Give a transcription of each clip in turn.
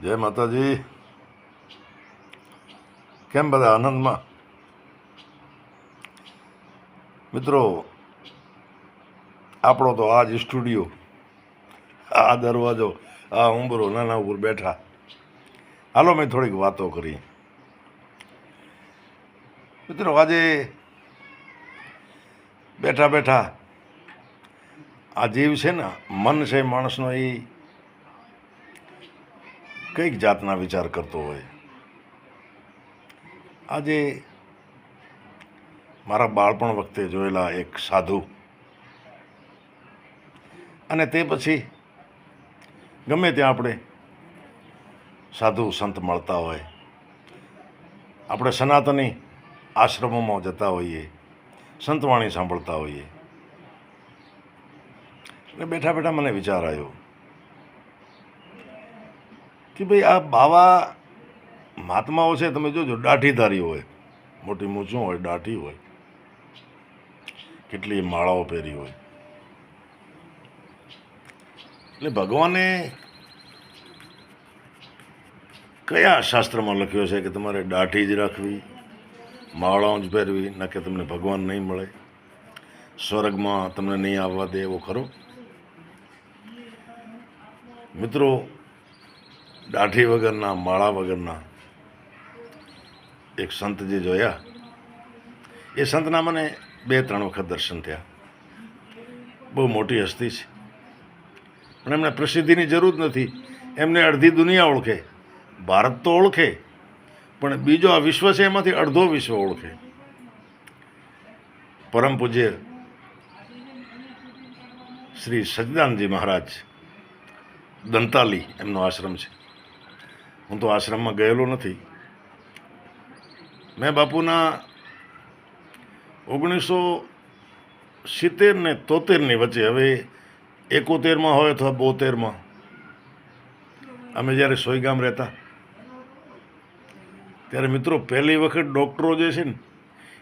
જય માતાજી. કેમ બધા આનંદમાં? મિત્રો, આપણો તો આ જ સ્ટુડિયો, આ દરવાજો, આ ઉંબરો નાના ઉપર બેઠા. હાલો મેં થોડીક વાતો કરી. મિત્રો, આજે બેઠા બેઠા આ જીવ છે ને, મન છે માણસનો, એ કઈક જાતના વિચાર કરતો હોય. આજે મારા બાળપણ વખતે જોયેલા એક સાધુ, અને તે પછી ગમે ત્યાં આપણે સાધુ સંત મળતા હોય, આપણે સનાતની આશ્રમોમાં જતા હોઈએ, સંતવાણી સાંભળતા હોઈએ, એટલે બેઠા બેઠા મને વિચાર આવ્યો કે ભાઈ આ બાવા મહાત્માઓ છે, તમે જોજો દાઢીધારી હોય, મોટી મૂછું હોય, દાઢી હોય, કેટલી માળાઓ પહેરી હોય. એટલે ભગવાને કયા શાસ્ત્રમાં લખ્યો છે કે તમારે દાઢી જ રાખવી, માળાઓ જ પહેરવી, ના કે તમને ભગવાન નહીં મળે, સ્વર્ગમાં તમને નહીં આવવા દે, એવો ખરો? મિત્રો, દાઢી વગરના, માળા વગરના એક સંત જે જોયા, એ સંતના મને 2-3 વખત દર્શન થયા. બહુ મોટી હસ્તી છે, પણ એમને પ્રસિદ્ધિની જરૂર નથી. એમને અડધી દુનિયા ઓળખે, ભારત તો ઓળખે, પણ બીજો આ વિશ્વ છે એમાંથી અડધો વિશ્વ ઓળખે. પરમ પૂજ્ય શ્રી સચ્ચિદાનંદજી મહારાજ, દંતાલી એમનો આશ્રમ છે. હું તો આશ્રમમાં ગયેલો નથી. મેં બાપુના 1970 ને 73ની વચ્ચે, હવે 71માં હોય અથવા 72માં, અમે જ્યારે સોઈગામ રહેતા ત્યારે મિત્રો પહેલી વખત ડૉક્ટરો જે છે ને,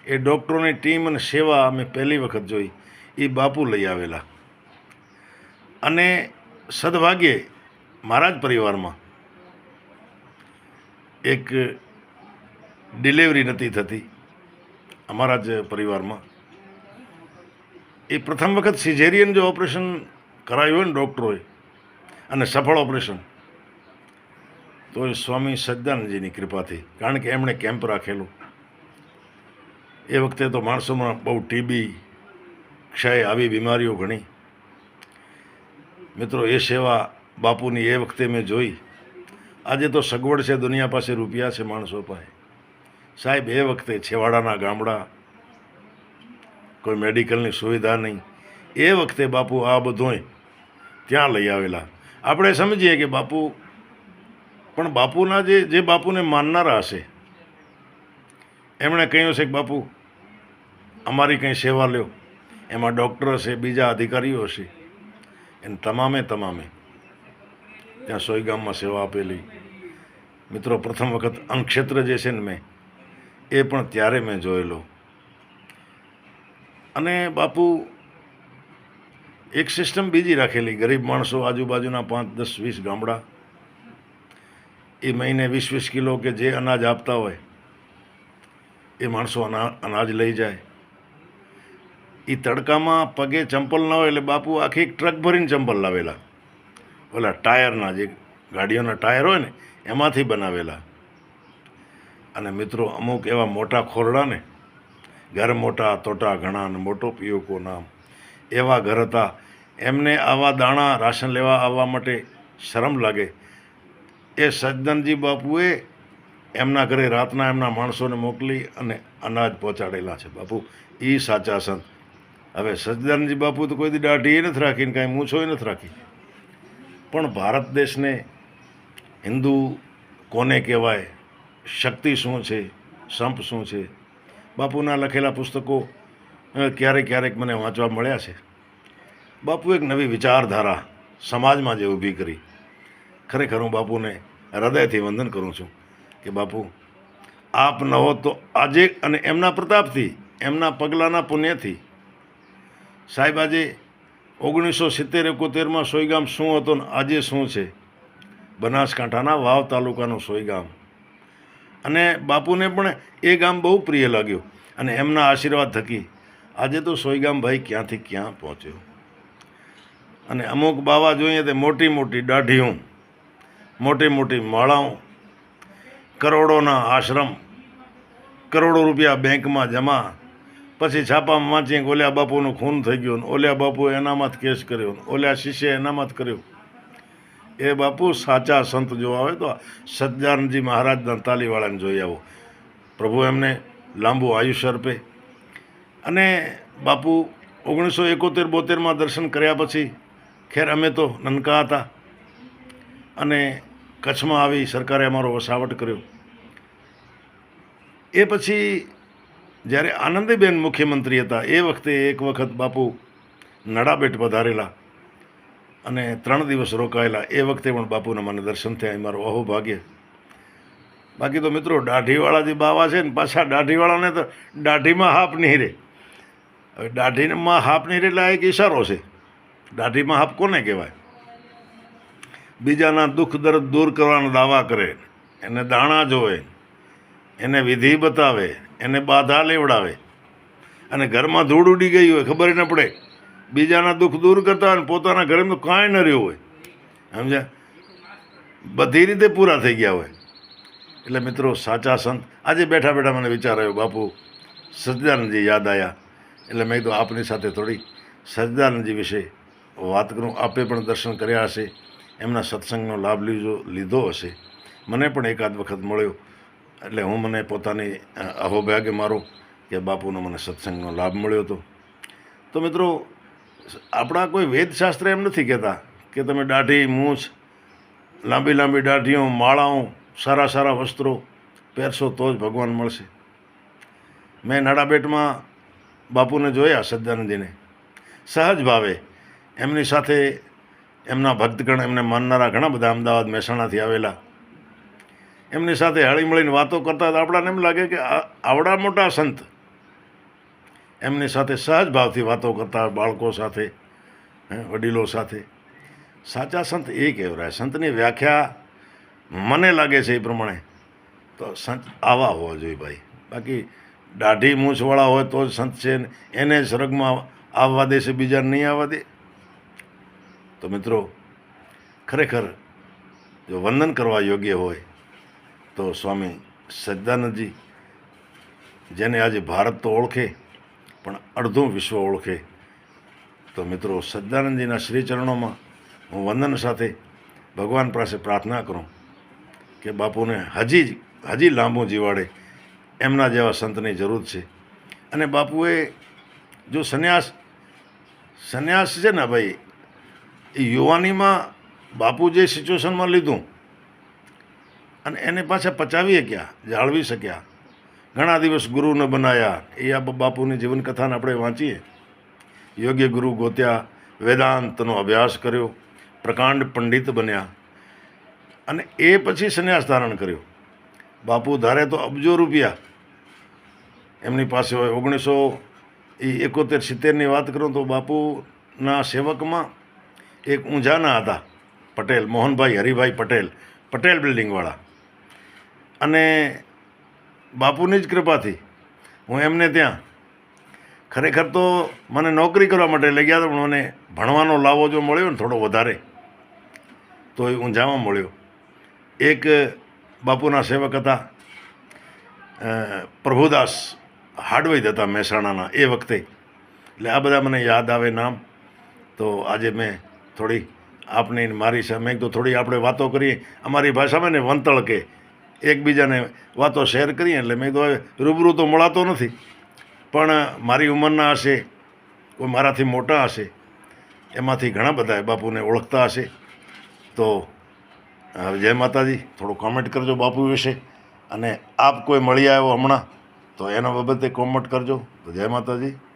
એ ડૉક્ટરોની ટીમ અને સેવા અમે પહેલી વખત જોઈ. એ બાપુ લઈ આવેલા. અને સદભાગ્યે મારા જ પરિવારમાં એક ડિલિવરી નથી થતી, અમારા જ પરિવારમાં. એ પ્રથમ વખત સિઝેરિયન જો ઓપરેશન કરાયું હોય ને ડૉક્ટરોએ, અને સફળ ઓપરેશન, તો એ સ્વામી સચ્ચિદાનંદજીની કૃપાથી. કારણ કે એમણે કેમ્પ રાખેલું. એ વખતે તો માણસોમાં બહુ ટીબી, ક્ષય, આવી બીમારીઓ ઘણી. મિત્રો, એ સેવા બાપુની એ વખતે મેં જોઈ. આજે તો સગવડ છે, દુનિયા પાસે રૂપિયા છે માણસો પાસે. સાહેબ, એ વખતે છેવાડાના ગામડા, કોઈ મેડિકલની સુવિધા નહીં. એ વખતે બાપુ આ બધુંય ત્યાં લઈ આવેલા. આપણે સમજીએ કે બાપુ, પણ બાપુના જે બાપુને માનનારા હશે, એમણે કહ્યું છે કે બાપુ અમારી કંઈ સેવા લ્યો. એમાં ડૉક્ટર હશે, બીજા અધિકારીઓ હશે, એને તમામે ત્યાં સોઈગામમાં સેવા આપેલી. મિત્રો, પ્રથમ વખત અન્નક્ષેત્ર જે છે ને મેં, એ પણ ત્યારે મેં જોયેલો. અને બાપુ એક સિસ્ટમ બીજી રાખેલી. ગરીબ માણસો, આજુબાજુના 5, 10, 20 ગામડા, એ મહિને 20-20 કિલો કે જે અનાજ આપતા હોય, એ માણસો અનાજ લઈ જાય. એ તડકામાં પગે ચંપલ ના હોય એટલે બાપુ આખી એક ટ્રક ભરીને ચંપલ લાવેલા. ઓલા ટાયરના, જે ગાડીઓના ટાયર હોય ને, એમાંથી બનાવેલા. અને મિત્રો, અમુક એવા મોટા ખોરડા ને, ઘર મોટા, તોટા ઘણા, અને મોટો પીઓકો નામ, એવા ઘર હતા. એમને આવા દાણા રાશન લેવા આવવા માટે શરમ લાગે. એ સચ્ચિદાનંદજી બાપુએ એમના ઘરે રાતના એમના માણસોને મોકલી અને અનાજ પહોંચાડેલા છે. બાપુ એ સાચા સંત. હવે સચ્ચિદાનંદજી બાપુ તો કોઈ દી દાઢી નથી રાખી ને કાંઈ મૂછો નથી રાખી, પણ ભારત દેશને હિન્દુ કોને કહેવાય, શક્તિ શું છે, સંપ શું છે, બાપુના લખેલા પુસ્તકો ક્યારેક મને વાંચવા મળ્યા છે. બાપુ એક નવી વિચારધારા સમાજમાં જે ઊભી કરી. ખરેખર હું બાપુને હૃદયથી વંદન કરું છું કે બાપુ, આપ ન હો તો આજે, અને એમના પ્રતાપથી, એમના પગલાંના પુણ્યથી સાહેબ આજે 1970-71માં સોઈગામ શું હતો ને આજે શું છે, બનાસકાંઠાના વાવ તાલુકાનું સોય ગામ. અને બાપુને પણ એ ગામ બહુ પ્રિય લાગ્યું અને એમના આશીર્વાદ થકી આજે તો સોયગામ ભાઈ ક્યાંથી ક્યાં પહોંચ્યો. અને અમુક બાવા જોઈએ તે મોટી મોટી દાઢીઓ, મોટી મોટી માળાઓ, કરોડોના આશ્રમ, કરોડો રૂપિયા બેંકમાં જમા, પછી છાપામાં વાંચીએ કે ઓલ્યા બાપુનું ખૂન થઈ ગયું, ઓલ્યા બાપુએ એનામાં જ કેસ કર્યો, ઓલ્યા શિષ્ય એનામાં જ કર્યો. એ બાપુ સાચા સંત જોવા હોય તો સચ્ચિદાનંદજી મહારાજના તાલીવાળાને જોઈ આવો. પ્રભુ એમને લાંબુ આયુષ્ય અર્પે. અને બાપુ 1971-72માં દર્શન કર્યા પછી, ખેર અમે તો નનકા હતા અને કચ્છમાં આવી સરકારે અમારો વસાવટ કર્યો. એ પછી જ્યારે આનંદીબેન મુખ્યમંત્રી હતા એ વખતે એક વખત બાપુ નડાબેટ પધારેલા અને 3 દિવસ રોકાયેલા. એ વખતે પણ બાપુના મને દર્શન થયા. એ મારું અહોભાગ્ય. બાકી તો મિત્રો દાઢીવાળા જે બાવા છે ને, પાછા દાઢીવાળાને તો દાઢીમાં હાપ નહીં રહે. હવે દાઢીમાં હાપ નહીં રહે એટલે આ એક ઈશારો છે. દાઢીમાં હાપ કોને કહેવાય? બીજાના દુઃખ દર્દ દૂર કરવાના દાવા કરે, એને દાણા જોવે, એને વિધિ બતાવે, એને બાધા લેવડાવે, અને ઘરમાં ધૂળ ઉડી ગઈ હોય ખબર ન પડે, બીજાના દુઃખ દૂર કરતા હોય, પોતાના ઘરે તો કાંઈ ન રહ્યું હોય, સમજ્યા? બધી રીતે પૂરા થઈ ગયા હોય. એટલે મિત્રો સાચા સંત. આજે બેઠા બેઠા મને વિચાર આવ્યો, બાપુ સચ્ચિદાનંદજી યાદ આવ્યા. એટલે મેં કીધું આપની સાથે થોડી સચ્ચિદાનંદજી વિશે વાત કરું. આપે પણ દર્શન કર્યા હશે, એમના સત્સંગનો લાભ લીધો હશે. મને પણ એકાદ વખત મળ્યો એટલે હું મને પોતાની અહોભાગ્ય મારું કે બાપુનો મને સત્સંગનો લાભ મળ્યો હતો. તો મિત્રો આપણા કોઈ વેદશાસ્ત્ર એમ નથી કહેતા કે તમે દાઢી, મૂછ, લાંબી લાંબી દાઢીઓ, માળાઓ, સારા સારા વસ્ત્રો પહેરશો તો જ ભગવાન મળશે. મેં નડાબેટમાં બાપુને જોયા, સચ્ચિદાનંદજીને, સહજ ભાવે. એમની સાથે એમના ભક્તગણ, એમને માનનારા ઘણા બધા અમદાવાદ, મહેસાણાથી આવેલા, એમની સાથે હળીમળીને વાતો કરતા હતા. આપણાને એમ લાગે કે આવડા મોટા સંત એમની સાથે સહજ ભાવથી વાતો કરતા, બાળકો સાથે, વડીલો સાથે. સાચા સંત એ કહેવાય. સંતની વ્યાખ્યા મને લાગે છે એ પ્રમાણે તો સંત આવા હોવા જોઈએ ભાઈ. બાકી દાઢી મૂછવાળા હોય તો જ સંત છે, એને જ સ્વર્ગમાં આવવા દે છે, બીજાને નહીં આવવા દે. તો મિત્રો ખરેખર જો વંદન કરવા યોગ્ય હોય તો સ્વામી સચ્ચિદાનંદજી, જેને આજે ભારત તો ઓળખે પણ અડધું વિશ્વ ઓળખે. તો મિત્રો સચ્ચિદાનંદજીના શ્રીચરણોમાં હું વંદન સાથે ભગવાન પાસે પ્રાર્થના કરું કે બાપુને હજી લાંબુ જીવાડે. એમના જેવા સંતની જરૂર છે. અને બાપુએ જો સંન્યાસ છે ને ભાઈ, એ યુવાનીમાં બાપુ જે સિચ્યુએશનમાં લીધું અને એને પાછા પચાવી શક્યા, જાળવી શક્યા. ઘણા દિવસ ગુરુને બનાવ્યા. એ આ બાપુની જીવનકથાને આપણે વાંચીએ. યોગ્ય ગુરુ ગોત્યા, વેદાંતનો અભ્યાસ કર્યો, પ્રકાંડ પંડિત બન્યા અને એ પછી સંન્યાસ ધારણ કર્યો. બાપુ ધારે તો અબજો રૂપિયા એમની પાસે હોય. 1971-70ની વાત કરું તો બાપુના સેવકમાં એક ઊંઝાના હતા પટેલ, મોહનભાઈ હરિભાઈ પટેલ, પટેલ બિલ્ડિંગવાળા. અને બાપુની જ કૃપાથી હું એમને ત્યાં, ખરેખર તો મને નોકરી કરવા માટે લઈ ગયા હતા, પણ મને ભણવાનો લાવો જો મળ્યો ને થોડો વધારે તો એ ઊંઝામાં મળ્યો. એક બાપુના સેવક હતા પ્રભુદાસ હાડવૈદ હતા મહેસાણાના એ વખતે. એટલે આ બધા મને યાદ આવે નામ. તો આજે મેં થોડી આપની મારી સામે તો થોડી આપણે વાતો કરીએ. અમારી ભાષામાં ને વંતળ કે એકબીજાને વાતો શેર કરીએ. એટલે મેં તો હવે રૂબરૂ તો મળાતો નથી, પણ મારી ઉંમરના હશે, કોઈ મારાથી મોટા હશે, એમાંથી ઘણા બધા બાપુને ઓળખતા હશે. તો જય માતાજી. થોડું કોમેન્ટ કરજો બાપુ વિશે. અને આપ કોઈ મળી આવ્યો હમણાં તો એના બાબતે કોમેન્ટ કરજો. તો જય માતાજી.